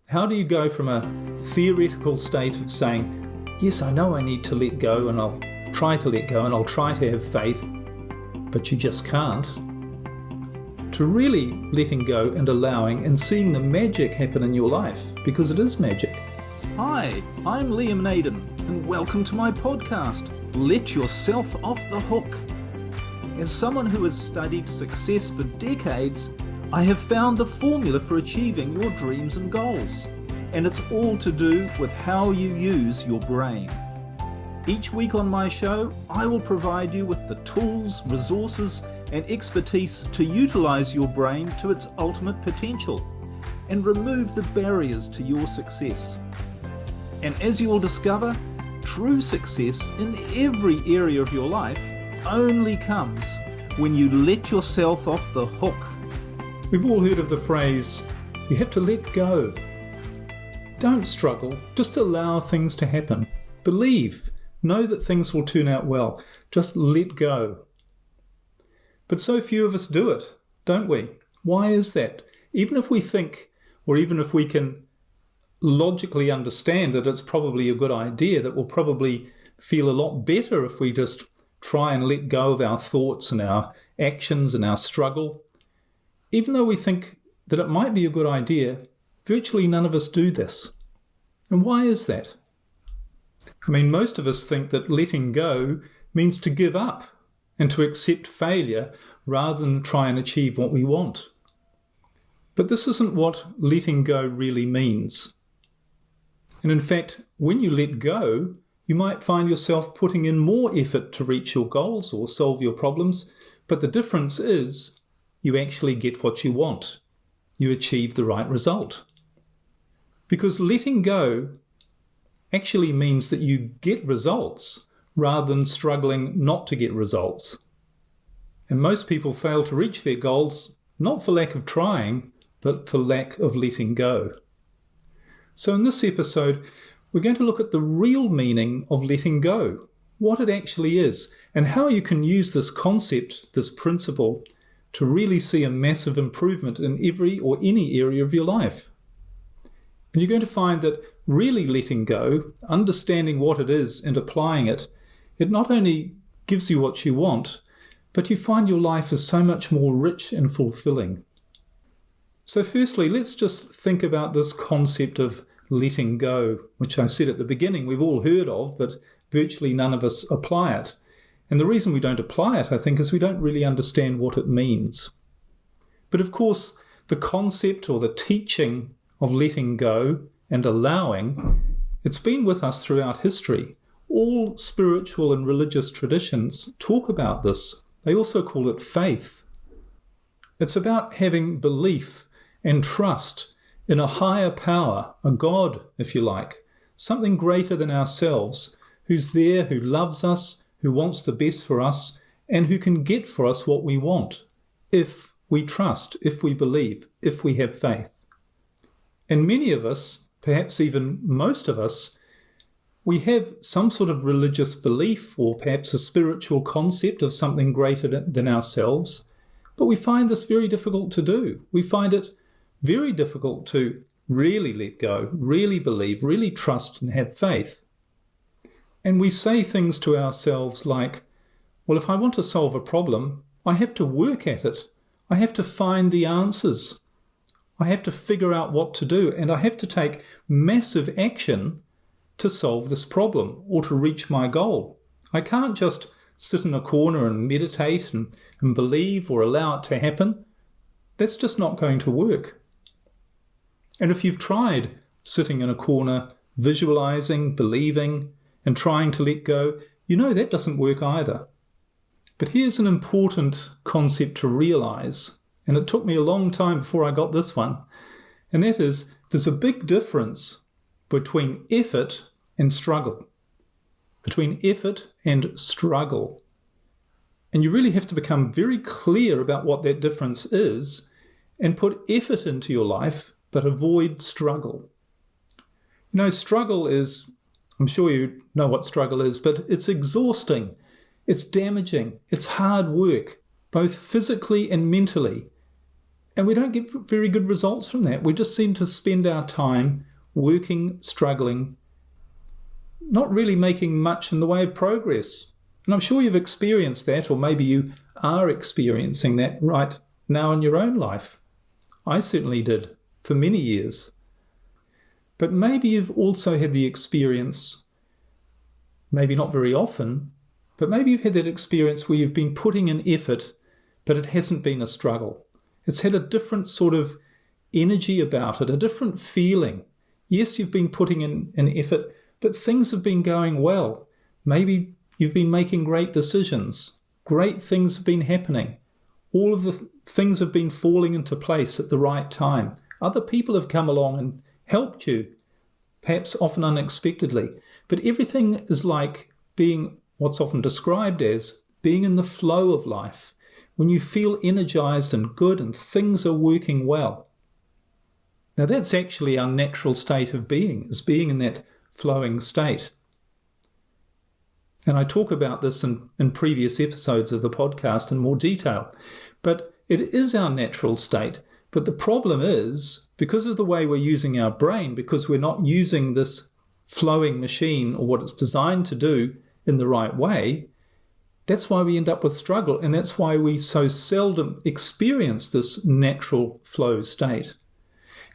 How do you go from a theoretical state of saying, yes, I know I need to let go and I'll try to let go and I'll try to have faith, but you just can't, to really letting go and allowing and seeing the magic happen in your life, because it is magic. Hi, I'm Liam Naden, and welcome to my podcast, Let Yourself Off the Hook. As someone who has studied success for decades, I have found the formula for achieving your dreams and goals, and it's all to do with how you use your brain. Each week on my show, I will provide you with the tools, resources, and expertise to utilize your brain to its ultimate potential and remove the barriers to your success. And as you will discover, true success in every area of your life only comes when you let yourself off the hook. We've all heard of the phrase, you have to let go. Don't struggle, just allow things to happen. Believe, know that things will turn out well. Just let go. But so few of us do it, don't we? Why is that? Even if we think, or even if we can logically understand that it's probably a good idea, that we'll probably feel a lot better if we just try and let go of our thoughts and our actions and our struggle. Even though we think that it might be a good idea, virtually none of us do this. And why is that? I mean, most of us think that letting go means to give up and to accept failure rather than try and achieve what we want. But this isn't what letting go really means. And in fact, when you let go, you might find yourself putting in more effort to reach your goals or solve your problems, but the difference is you actually get what you want. You achieve the right result. Because letting go actually means that you get results rather than struggling not to get results. And most people fail to reach their goals not for lack of trying, but for lack of letting go. So in this episode, we're going to look at the real meaning of letting go, what it actually is, and how you can use this concept, this principle, to really see a massive improvement in every or any area of your life. And you're going to find that really letting go, understanding what it is and applying it, it not only gives you what you want, but you find your life is so much more rich and fulfilling. So firstly, let's just think about this concept of letting go, which I said at the beginning we've all heard of, but virtually none of us apply it. And the reason we don't apply it, I think, is we don't really understand what it means. But of course, the concept or the teaching of letting go and allowing, it's been with us throughout history. All spiritual and religious traditions talk about this. They also call it faith. It's about having belief and trust in a higher power, a God, if you like, something greater than ourselves, who's there, who loves us, who wants the best for us, and who can get for us what we want, if we trust, if we believe, if we have faith. And many of us, perhaps even most of us, we have some sort of religious belief or perhaps a spiritual concept of something greater than ourselves, but we find this very difficult to do. We find it very difficult to really let go, really believe, really trust and have faith. And we say things to ourselves like, well, if I want to solve a problem, I have to work at it. I have to find the answers. I have to figure out what to do, and I have to take massive action to solve this problem or to reach my goal. I can't just sit in a corner and meditate and believe or allow it to happen. That's just not going to work. And if you've tried sitting in a corner, visualizing, believing, and trying to let go, you know that doesn't work either. But here's an important concept to realize, and it took me a long time before I got this one, and that is there's a big difference between effort and struggle. Between effort and struggle. And you really have to become very clear about what that difference is and put effort into your life, but avoid struggle. You know, struggle is, I'm sure you know what struggle is, but it's exhausting, it's damaging, it's hard work, both physically and mentally. And we don't get very good results from that. We just seem to spend our time working, struggling, not really making much in the way of progress. And I'm sure you've experienced that, or maybe you are experiencing that right now in your own life. I certainly did for many years. But maybe you've also had the experience, maybe not very often, but maybe you've had that experience where you've been putting in effort, but it hasn't been a struggle. It's had a different sort of energy about it, a different feeling. Yes, you've been putting in an effort, but things have been going well. Maybe you've been making great decisions. Great things have been happening. All of the things have been falling into place at the right time. Other people have come along and helped you, perhaps often unexpectedly. But everything is like being what's often described as being in the flow of life, when you feel energized and good and things are working well. Now that's actually our natural state of being, is being in that flowing state. And I talk about this in previous episodes of the podcast in more detail. But it is our natural state. But the problem is, because of the way we're using our brain, because we're not using this flowing machine or what it's designed to do in the right way, that's why we end up with struggle. And that's why we so seldom experience this natural flow state.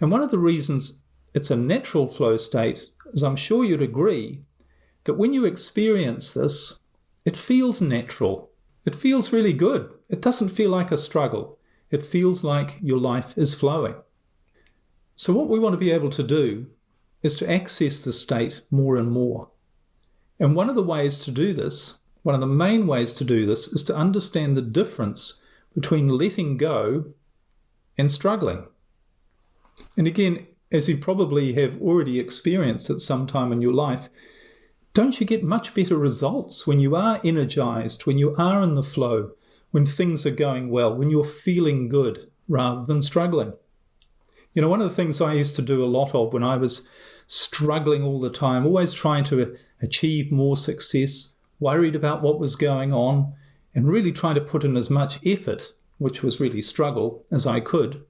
And one of the reasons it's a natural flow state is, I'm sure you'd agree, that when you experience this, it feels natural. It feels really good. It doesn't feel like a struggle. It feels like your life is flowing. So what we want to be able to do is to access this state more and more. And one of the ways to do this, one of the main ways to do this, is to understand the difference between letting go and struggling. And again, as you probably have already experienced at some time in your life, don't you get much better results when you are energized, when you are in the flow, when things are going well, when you're feeling good rather than struggling? You know, one of the things I used to do a lot of when I was struggling all the time, always trying to achieve more success, worried about what was going on, and really trying to put in as much effort, which was really struggle, as I could.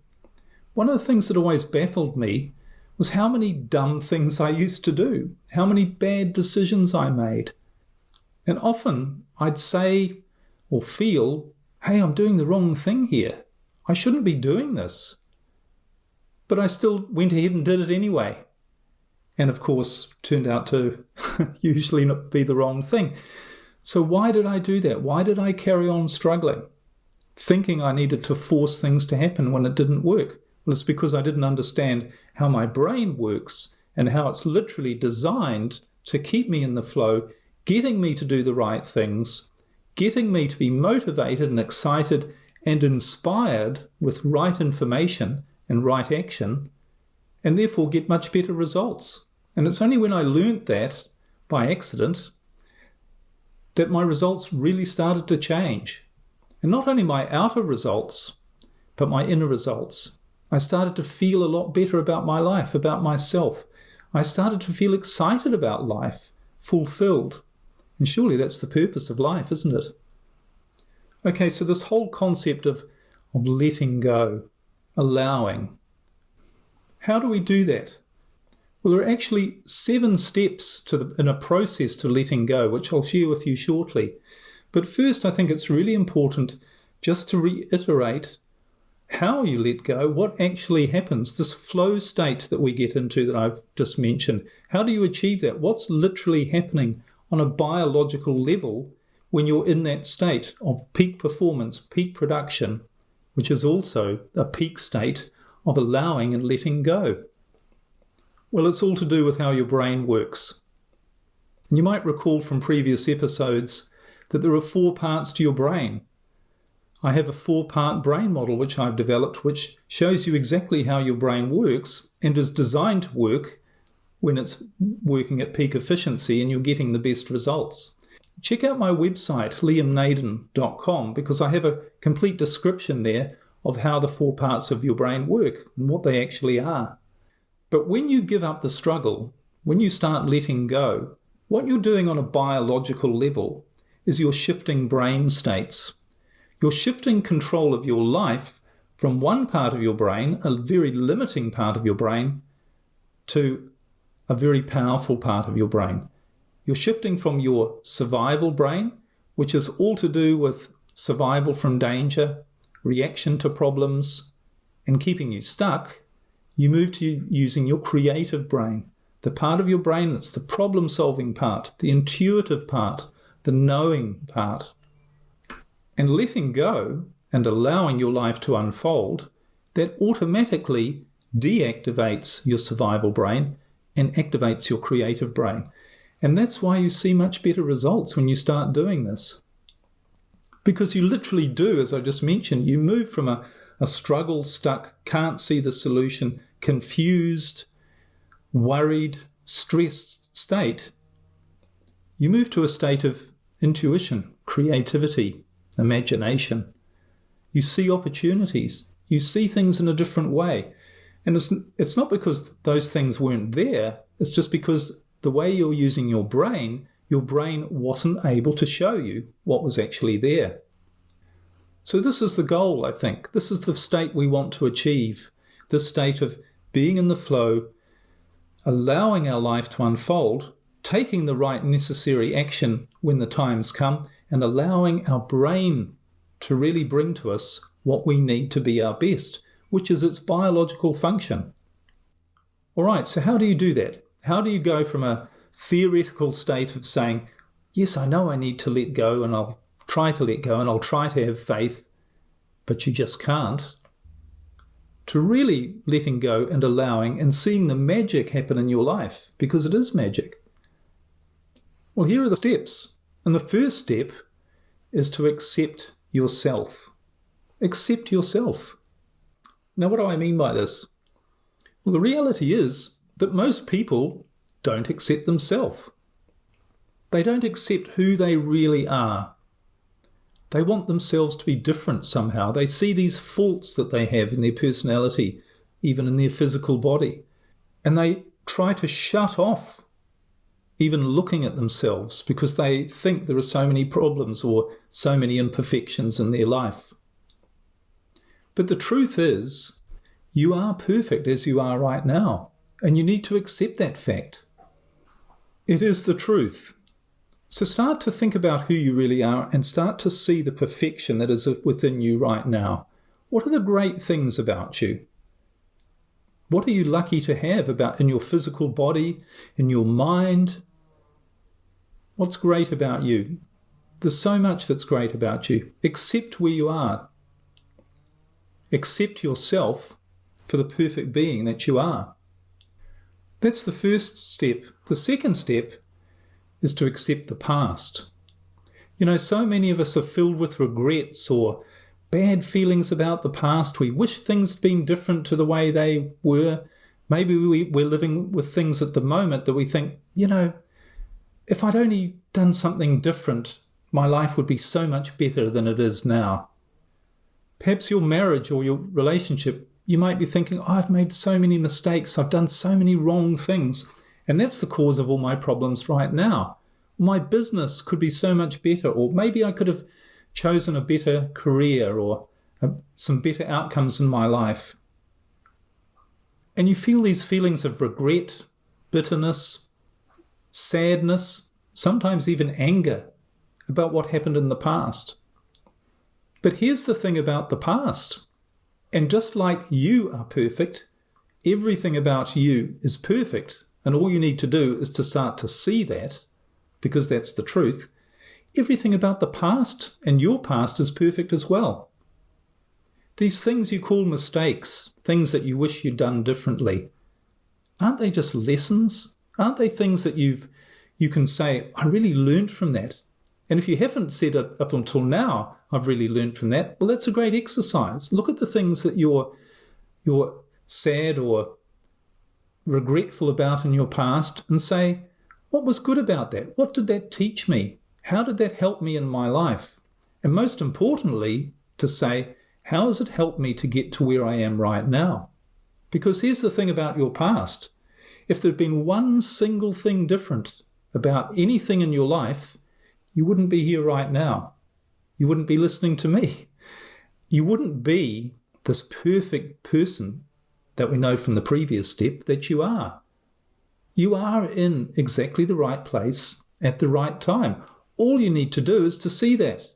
One of the things that always baffled me was how many dumb things I used to do, how many bad decisions I made. And often I'd say or feel, hey, I'm doing the wrong thing here. I shouldn't be doing this. But I still went ahead and did it anyway. And of course, turned out to usually not be the wrong thing. So why did I do that? Why did I carry on struggling, thinking I needed to force things to happen when it didn't work? Well, it's because I didn't understand how my brain works and how it's literally designed to keep me in the flow, getting me to do the right things, getting me to be motivated and excited and inspired with right information and right action, and therefore get much better results. And it's only when I learnt that by accident that my results really started to change. And not only my outer results, but my inner results. I started to feel a lot better about my life, about myself. I started to feel excited about life, fulfilled. And surely that's the purpose of life, isn't it? Okay, so this whole concept of letting go, allowing. How do we do that? Well, there are actually 7 steps in a process to letting go, which I'll share with you shortly. But first, I think it's really important just to reiterate how you let go, what actually happens, this flow state that we get into that I've just mentioned. How do you achieve that? What's literally happening on a biological level when you're in that state of peak performance, peak production, which is also a peak state of allowing and letting go? Well, it's all to do with how your brain works. And you might recall from previous episodes that there are 4 parts to your brain. I have a 4-part brain model which I've developed, which shows you exactly how your brain works and is designed to work when it's working at peak efficiency and you're getting the best results. Check out my website, liamnaden.com, because I have a complete description there of how the 4 parts of your brain work and what they actually are. But when you give up the struggle, when you start letting go, what you're doing on a biological level is you're shifting brain states. You're shifting control of your life from one part of your brain, a very limiting part of your brain, to a very powerful part of your brain. You're shifting from your survival brain, which is all to do with survival from danger, reaction to problems, and keeping you stuck. You move to using your creative brain, the part of your brain that's the problem-solving part, the intuitive part, the knowing part. And letting go and allowing your life to unfold, that automatically deactivates your survival brain and activates your creative brain. And that's why you see much better results when you start doing this. Because you literally do, as I just mentioned, you move from a struggle, stuck, can't see the solution, confused, worried, stressed state. You move to a state of intuition, creativity, imagination. You see opportunities. You see things in a different way. And it's not because those things weren't there. It's just because the way you're using your brain wasn't able to show you what was actually there. So this is the goal, I think. This is the state we want to achieve. This state of being in the flow, allowing our life to unfold, taking the right necessary action when the times come, and allowing our brain to really bring to us what we need to be our best, which is its biological function. All right, so how do you do that? How do you go from a theoretical state of saying, yes, I know I need to let go and I'll try to let go and I'll try to have faith, but you just can't, to really letting go and allowing and seeing the magic happen in your life, because it is magic? Well, here are the steps. And the first step is to accept yourself. Accept yourself. Now, what do I mean by this? Well, the reality is that most people don't accept themselves. They don't accept who they really are. They want themselves to be different somehow. They see these faults that they have in their personality, even in their physical body, and they try to shut off even looking at themselves because they think there are so many problems or so many imperfections in their life. But the truth is, you are perfect as you are right now, and you need to accept that fact. It is the truth. So start to think about who you really are and start to see the perfection that is within you right now. What are the great things about you? What are you lucky to have about in your physical body, in your mind? What's great about you? There's so much that's great about you. Accept where you are. Accept yourself for the perfect being that you are. That's the first step. The second step is to accept the past. You know, so many of us are filled with regrets or bad feelings about the past. We wish things had been different to the way they were. Maybe we're living with things at the moment that we think, you know, if I'd only done something different, my life would be so much better than it is now. Perhaps your marriage or your relationship, you might be thinking, oh, I've made so many mistakes, I've done so many wrong things, and that's the cause of all my problems right now. My business could be so much better, or maybe I could have chosen a better career or some better outcomes in my life. And you feel these feelings of regret, bitterness, sadness, sometimes even anger about what happened in the past. But here's the thing about the past. And just like you are perfect, everything about you is perfect. And all you need to do is to start to see that, because that's the truth. Everything about the past and your past is perfect as well. These things you call mistakes, things that you wish you'd done differently, aren't they just lessons? Aren't they things that you can say, I really learned from that? And if you haven't said it up until now, I've really learned from that, well, that's a great exercise. Look at the things that you're sad or regretful about in your past and say, what was good about that? What did that teach me? How did that help me in my life? And most importantly, to say, how has it helped me to get to where I am right now? Because here's the thing about your past. If there'd been one single thing different about anything in your life, you wouldn't be here right now. You wouldn't be listening to me. You wouldn't be this perfect person that we know from the previous step that you are. You are in exactly the right place at the right time. All you need to do is to see that.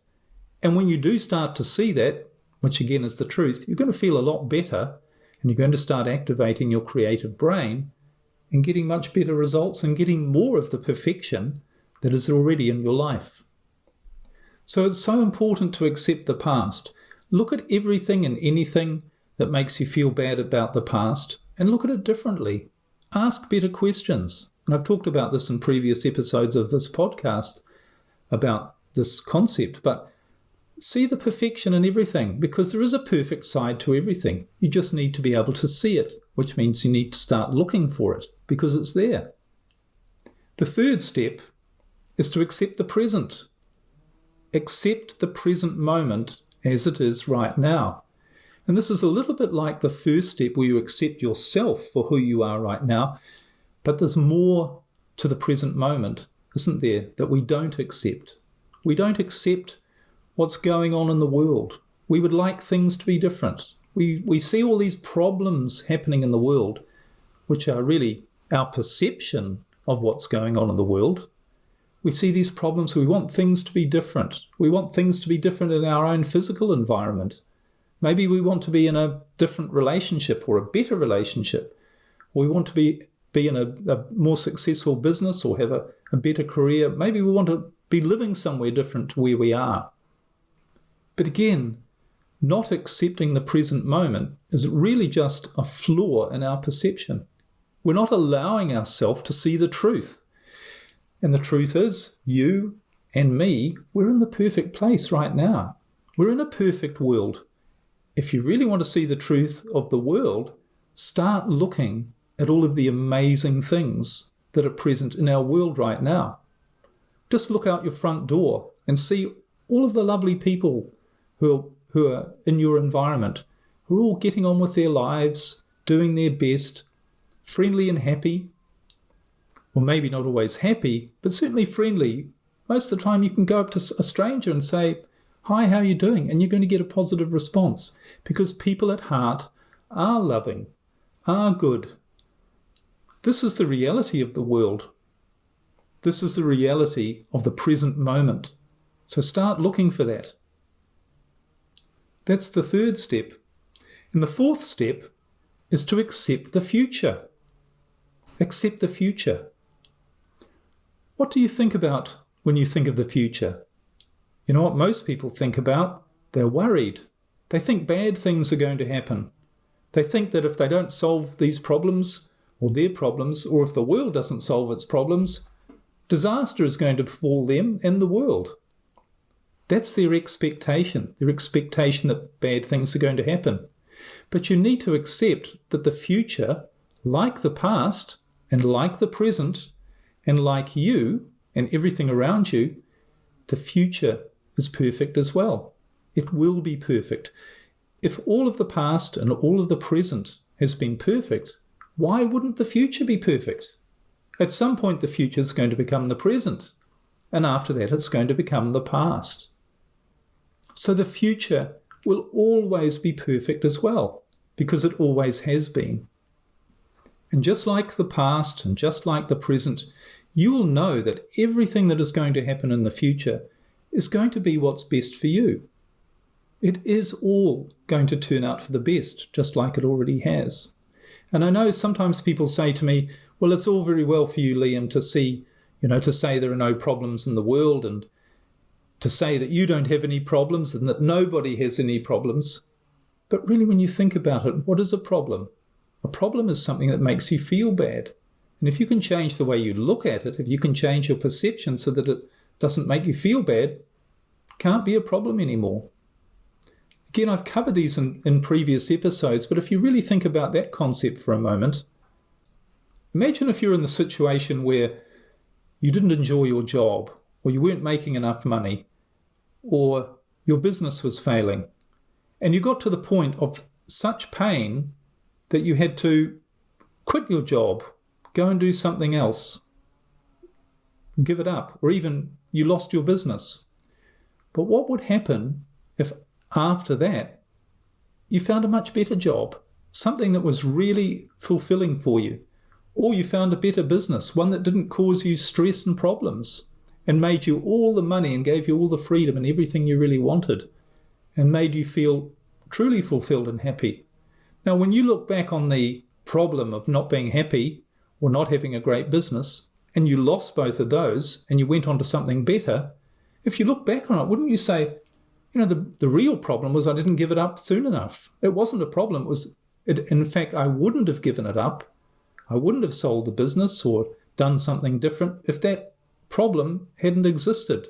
And when you do start to see that, which again is the truth, you're going to feel a lot better, and you're going to start activating your creative brain and getting much better results and getting more of the perfection that is already in your life. So it's so important to accept the past. Look at everything and anything that makes you feel bad about the past and look at it differently. Ask better questions. And I've talked about this in previous episodes of this podcast about this concept, but see the perfection in everything, because there is a perfect side to everything. You just need to be able to see it, which means you need to start looking for it because it's there. The third step is to accept the present. Accept the present moment as it is right now. And this is a little bit like the first step where you accept yourself for who you are right now, but there's more to the present moment, isn't there, that we don't accept. We don't accept what's going on in the world. We would like things to be different. We see all these problems happening in the world, which are really our perception of what's going on in the world. We see these problems, we want things to be different. We want things to be different in our own physical environment. Maybe we want to be in a different relationship or a better relationship. Or we want to be in a more successful business or have a better career. Maybe we want to be living somewhere different to where we are. But again, not accepting the present moment is really just a flaw in our perception. We're not allowing ourselves to see the truth. And the truth is, you and me, we're in the perfect place right now. We're in a perfect world. If you really want to see the truth of the world, start looking at all of the amazing things that are present in our world right now. Just look out your front door and see all of the lovely people who are in your environment, who are all getting on with their lives, doing their best, friendly and happy. Well, maybe not always happy, but certainly friendly. Most of the time you can go up to a stranger and say, "Hi, how are you doing?" And you're going to get a positive response because people at heart are loving, are good. This is the reality of the world. This is the reality of the present moment. So start looking for that. That's the third step. And the fourth step is to accept the future. Accept the future. What do you think about when you think of the future? You know what most people think about? They're worried. They think bad things are going to happen. They think that if they don't solve these problems or their problems, or if the world doesn't solve its problems, disaster is going to befall them and the world. That's their expectation that bad things are going to happen. But you need to accept that the future, like the past and like the present, and like you and everything around you, the future is perfect as well. It will be perfect. If all of the past and all of the present has been perfect, why wouldn't the future be perfect? At some point, the future is going to become the present, and after that, it's going to become the past. So the future will always be perfect as well, because it always has been. And just like the past and just like the present, you will know that everything that is going to happen in the future is going to be what's best for you. It is all going to turn out for the best, just like it already has. And I know sometimes people say to me, well, it's all very well for you, Liam, to say there are no problems in the world and to say that you don't have any problems and that nobody has any problems. But really, when you think about it, what is a problem? A problem is something that makes you feel bad. And if you can change the way you look at it, if you can change your perception so that it doesn't make you feel bad, it can't be a problem anymore. Again, I've covered these in previous episodes, but if you really think about that concept for a moment, imagine if you're in the situation where you didn't enjoy your job, or you weren't making enough money, or your business was failing, and you got to the point of such pain that you had to quit your job, go and do something else, give it up, or even you lost your business. But what would happen if after that you found a much better job, something that was really fulfilling for you. Or you found a better business, one that didn't cause you stress and problems and made you all the money and gave you all the freedom and everything you really wanted and made you feel truly fulfilled and happy. Now, when you look back on the problem of not being happy or not having a great business and you lost both of those and you went on to something better, if you look back on it, wouldn't you say, the real problem was I didn't give it up soon enough. It wasn't a problem. In fact, I wouldn't have given it up. I wouldn't have sold the business or done something different if that problem hadn't existed.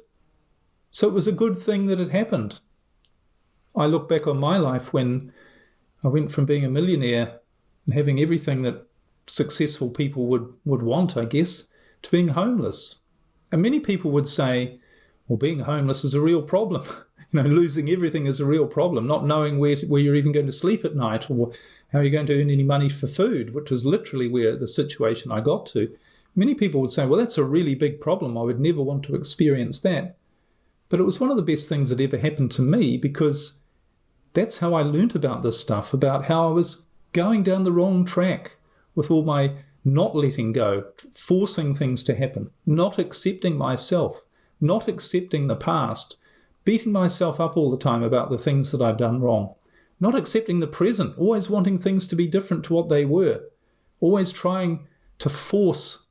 So it was a good thing that it happened. I look back on my life when I went from being a millionaire and having everything that successful people would want, I guess, to being homeless. And many people would say, well, being homeless is a real problem. Losing everything is a real problem, not knowing where you're even going to sleep at night or how you're going to earn any money for food, which was literally where the situation I got to. Many people would say, well, that's a really big problem. I would never want to experience that. But it was one of the best things that ever happened to me because that's how I learnt about this stuff, about how I was going down the wrong track with all my not letting go, forcing things to happen, not accepting myself, not accepting the past, beating myself up all the time about the things that I've done wrong, not accepting the present, always wanting things to be different to what they were, always trying to force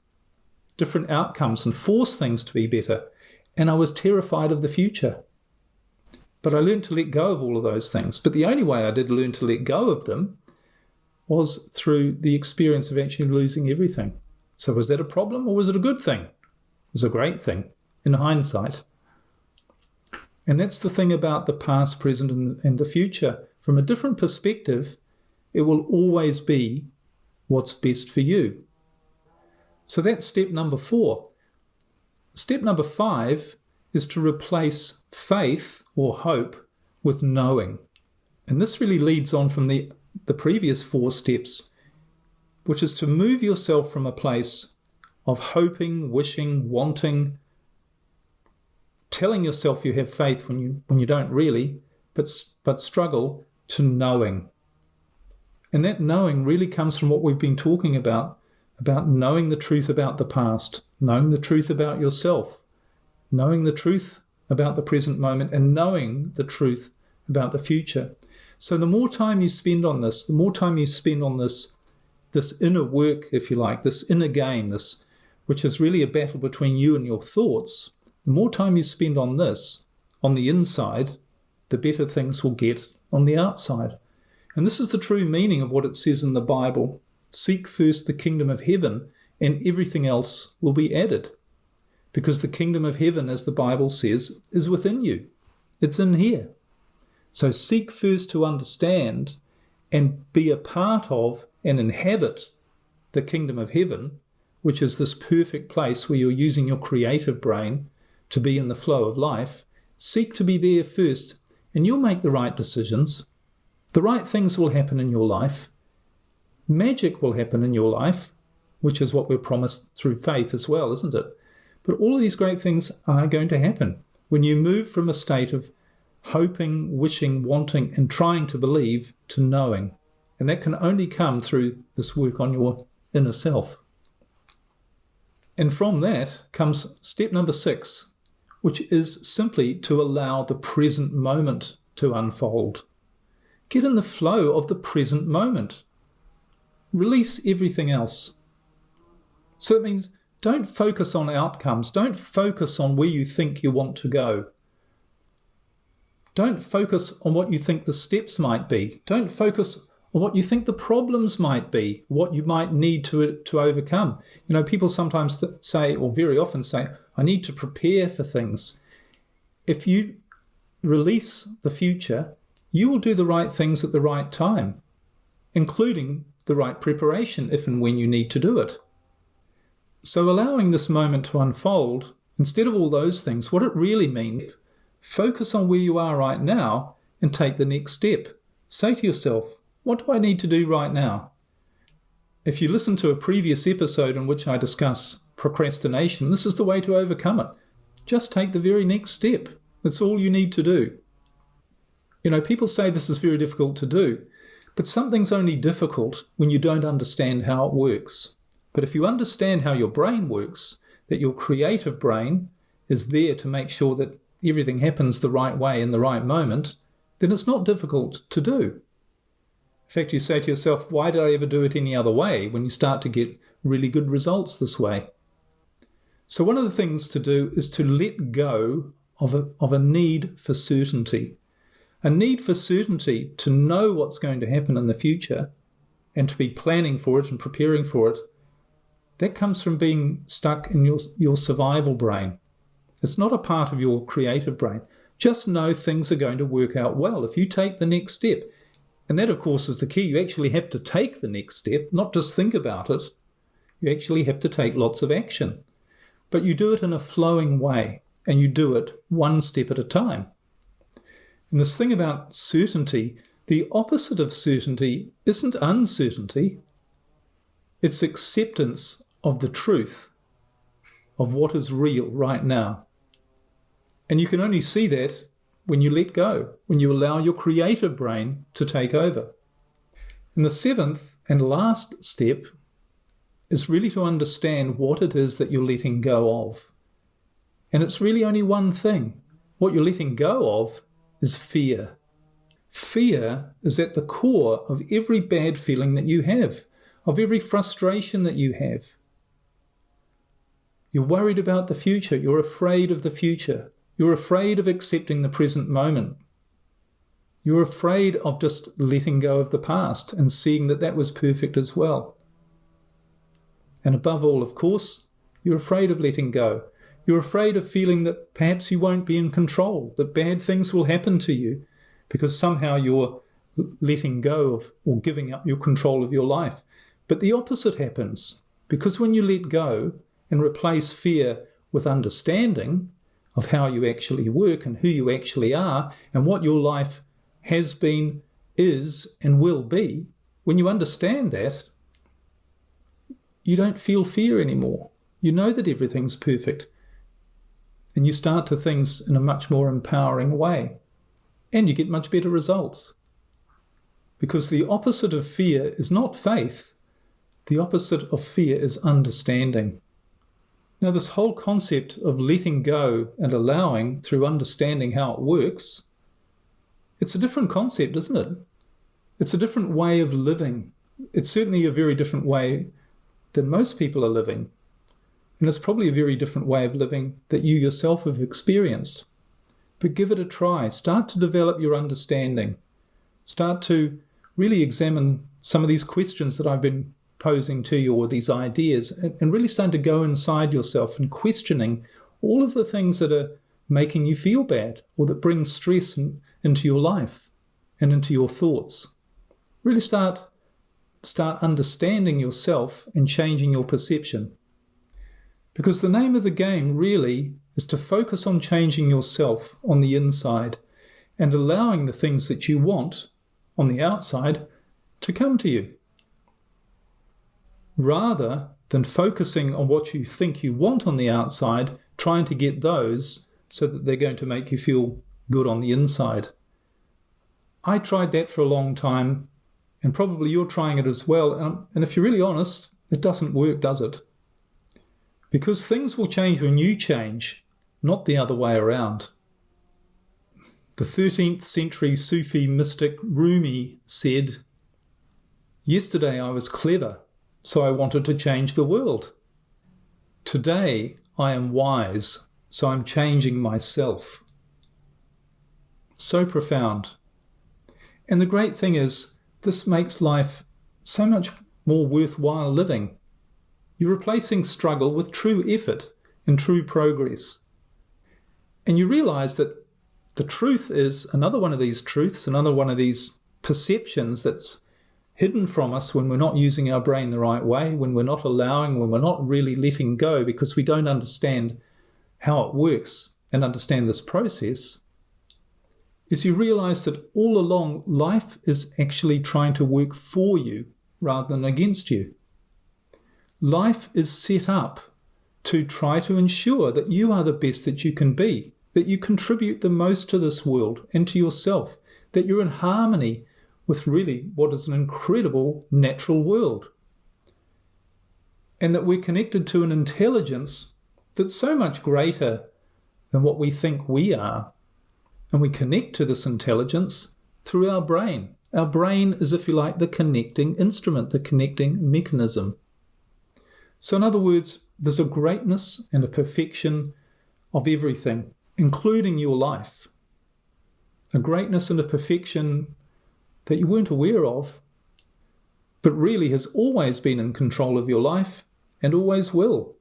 different outcomes and force things to be better. And I was terrified of the future. But I learned to let go of all of those things. But the only way I did learn to let go of them was through the experience of actually losing everything. So was that a problem or was it a good thing? It was a great thing in hindsight. And that's the thing about the past, present, and the future. From a different perspective, it will always be what's best for you. So that's step number 4. Step number 5 is to replace faith or hope with knowing. And this really leads on from the previous 4 steps, which is to move yourself from a place of hoping, wishing, wanting, telling yourself you have faith when you don't really, but struggle, to knowing. And that knowing really comes from what we've been talking about knowing the truth about the past, knowing the truth about yourself, knowing the truth about the present moment, and knowing the truth about the future. So the more time you spend on this, this inner work, if you like, this inner game, which is really a battle between you and your thoughts, the more time you spend on this, on the inside, the better things will get on the outside. And this is the true meaning of what it says in the Bible. Seek first the kingdom of heaven, and everything else will be added. Because the kingdom of heaven, as the Bible says, is within you. It's in here. So seek first to understand and be a part of and inhabit the kingdom of heaven, which is this perfect place where you're using your creative brain to be in the flow of life. Seek to be there first, and you'll make the right decisions. The right things will happen in your life. Magic will happen in your life, which is what we're promised through faith as well, isn't it? But all of these great things are going to happen when you move from a state of hoping, wishing, wanting, and trying to believe to knowing. And that can only come through this work on your inner self. And from that comes step number 6, which is simply to allow the present moment to unfold. Get in the flow of the present moment. Release everything else. So it means don't focus on outcomes. Don't focus on where you think you want to go. Don't focus on what you think the steps might be. Don't focus on what you think the problems might be, what you might need to overcome. People sometimes say, or very often say, I need to prepare for things. If you release the future, you will do the right things at the right time, including the right preparation if and when you need to do it. So allowing this moment to unfold, instead of all those things, what it really means, focus on where you are right now and take the next step. Say to yourself, what do I need to do right now? If you listen to a previous episode in which I discuss procrastination, this is the way to overcome it. Just take the very next step. That's all you need to do. People say this is very difficult to do, but something's only difficult when you don't understand how it works. But if you understand how your brain works, that your creative brain is there to make sure that everything happens the right way in the right moment, then it's not difficult to do. In fact, you say to yourself, why did I ever do it any other way, when you start to get really good results this way? So one of the things to do is to let go of a need for certainty. A need for certainty to know what's going to happen in the future and to be planning for it and preparing for it. That comes from being stuck in your survival brain. It's not a part of your creative brain. Just know things are going to work out well if you take the next step. And that, of course, is the key. You actually have to take the next step, not just think about it. You actually have to take lots of action. But you do it in a flowing way, and you do it one step at a time. And this thing about certainty, the opposite of certainty isn't uncertainty. It's acceptance of the truth of what is real right now. And you can only see that when you let go, when you allow your creative brain to take over. And the seventh and last step is really to understand what it is that you're letting go of. And it's really only one thing. What you're letting go of is fear. Fear is at the core of every bad feeling that you have, of every frustration that you have. You're worried about the future. You're afraid of the future. You're afraid of accepting the present moment. You're afraid of just letting go of the past and seeing that that was perfect as well. And above all, of course, you're afraid of letting go. You're afraid of feeling that perhaps you won't be in control, that bad things will happen to you because somehow you're letting go of or giving up your control of your life. But the opposite happens, because when you let go and replace fear with understanding of how you actually work and who you actually are and what your life has been, is, and will be, when you understand that, you don't feel fear anymore. You know that everything's perfect. And you start to things in a much more empowering way. And you get much better results. Because the opposite of fear is not faith. The opposite of fear is understanding. Now, this whole concept of letting go and allowing through understanding how it works, it's a different concept, isn't it? It's a different way of living. It's certainly a very different way than most people are living. And it's probably a very different way of living that you yourself have experienced. But give it a try. Start to develop your understanding. Start to really examine some of these questions that I've been posing to you, or these ideas, and really start to go inside yourself and questioning all of the things that are making you feel bad or that bring stress into your life and into your thoughts. Really start understanding yourself and changing your perception. Because the name of the game really is to focus on changing yourself on the inside and allowing the things that you want on the outside to come to you, rather than focusing on what you think you want on the outside, trying to get those so that they're going to make you feel good on the inside. I tried that for a long time, and probably you're trying it as well. And if you're really honest, it doesn't work, does it? Because things will change when you change, not the other way around. The 13th century Sufi mystic Rumi said, "Yesterday I was clever, so I wanted to change the world. Today I am wise, so I'm changing myself." So profound. And the great thing is, this makes life so much more worthwhile living. You're replacing struggle with true effort and true progress. And you realize that the truth is another one of these truths, another one of these perceptions that's hidden from us when we're not using our brain the right way, when we're not allowing, when we're not really letting go because we don't understand how it works and understand this process, is you realize that all along life is actually trying to work for you rather than against you. Life is set up to try to ensure that you are the best that you can be, that you contribute the most to this world and to yourself, that you're in harmony with really what is an incredible natural world. And that we're connected to an intelligence that's so much greater than what we think we are. And we connect to this intelligence through our brain. Our brain is, if you like, the connecting instrument, the connecting mechanism. So in other words, there's a greatness and a perfection of everything, including your life. A greatness and a perfection that you weren't aware of, but really has always been in control of your life and always will.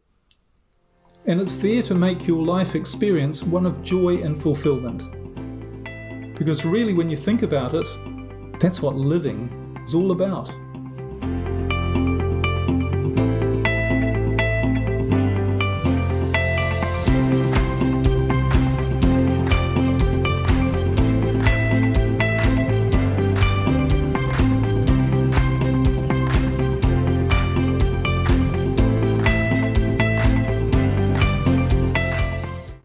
And it's there to make your life experience one of joy and fulfillment. Because really, when you think about it, that's what living is all about.